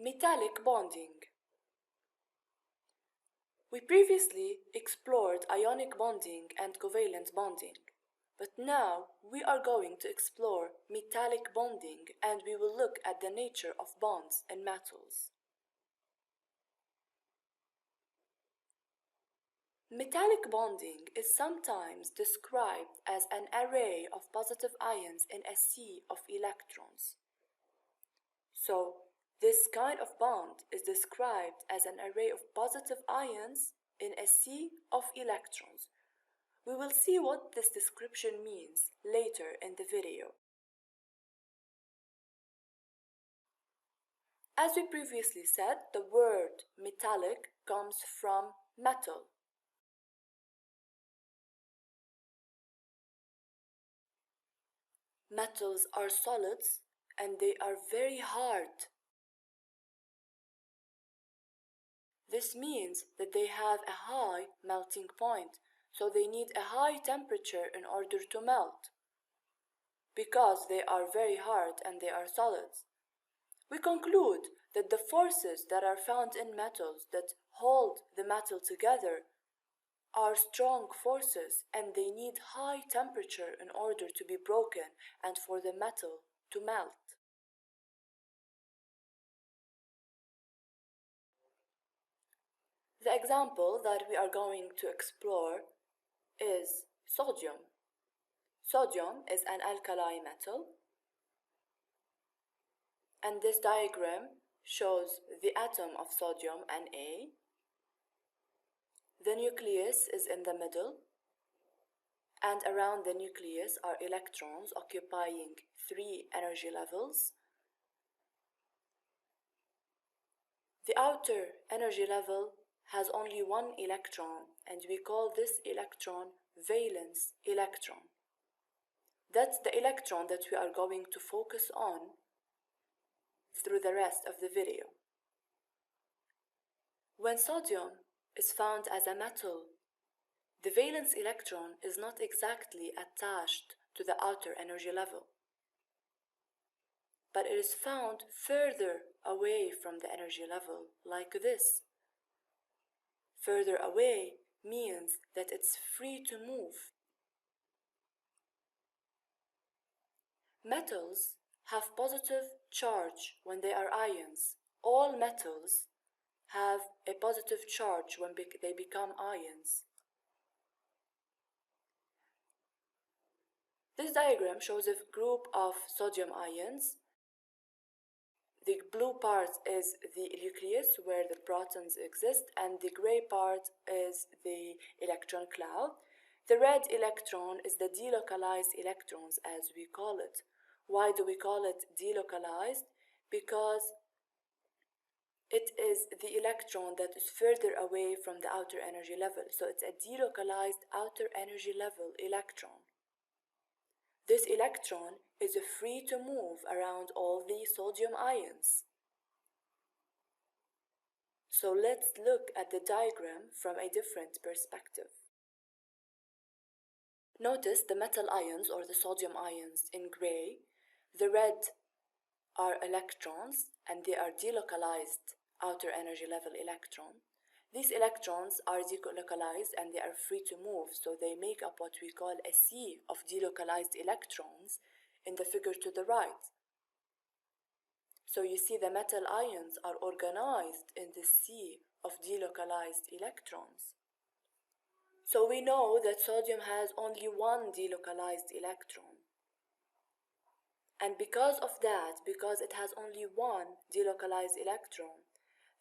Metallic bonding. We previously explored ionic bonding and covalent bonding, but now we are going to explore metallic bonding, and we will look at the nature of bonds in metals. Metallic bonding is sometimes described as an array of positive ions in a sea of electrons. So, this kind of bond is described as an array of positive ions in a sea of electrons. We will see what this description means later in the video. As we previously said, the word metallic comes from metal. Metals are solids and they are very hard. This means that they have a high melting point, so they need a high temperature in order to melt, because they are very hard and they are solids. We conclude that the forces that are found in metals that hold the metal together are strong forces, and they need high temperature in order to be broken and for the metal to melt. The example that we are going to explore is sodium. Sodium is an alkali metal, and this diagram shows the atom of sodium, Na. The nucleus is in the middle, and around the nucleus are electrons occupying 3 energy levels. The outer energy level has only 1 electron, and we call this electron valence electron. That's the electron that we are going to focus on through the rest of the video. When sodium is found as a metal, the valence electron is not exactly attached to the outer energy level, but it is found further away from the energy level, like this. Further away means that it's free to move. Metals have positive charge when they are ions. All metals have a positive charge when they become ions. This diagram shows a group of sodium ions. The blue part is the nucleus where the protons exist, and the gray part is the electron cloud. The red electron is the delocalized electrons, as we call it. Why do we call it delocalized? Because it is the electron that is further away from the outer energy level. So it's a delocalized outer energy level electron. This electron is free to move around all the sodium ions. So let's look at the diagram from a different perspective. Notice the metal ions or the sodium ions in gray. The red are electrons, and they are delocalized outer energy level electron. These electrons are delocalized and they are free to move, so they make up what we call a sea of delocalized electrons in the figure to the right. So you see the metal ions are organized in this sea of delocalized electrons. So we know that sodium has only 1 delocalized electron. And because of that, because it has only 1 delocalized electron,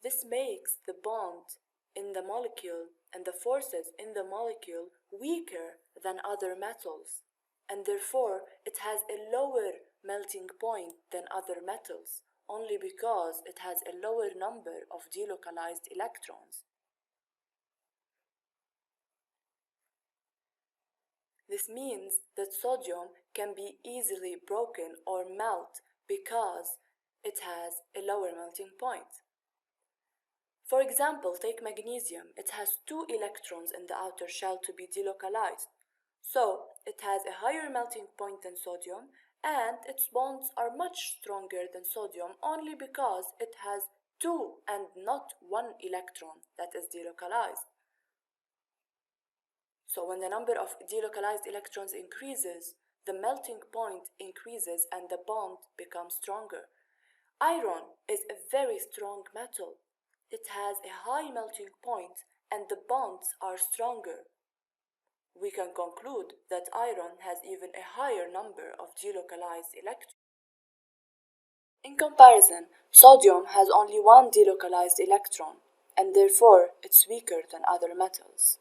this makes the bond in the molecule and the forces in the molecule weaker than other metals, and therefore it has a lower melting point than other metals, only because it has a lower number of delocalized electrons. This means that sodium can be easily broken or melt because it has a lower melting point. For example, take magnesium. It has 2 electrons in the outer shell to be delocalized. So it has a higher melting point than sodium, and its bonds are much stronger than sodium only because it has two and not one electron that is delocalized. So when the number of delocalized electrons increases, the melting point increases and the bond becomes stronger. Iron is a very strong metal. It has a high melting point and the bonds are stronger. We can conclude that iron has even a higher number of delocalized electrons. In comparison, sodium has only one delocalized electron, and therefore it's weaker than other metals.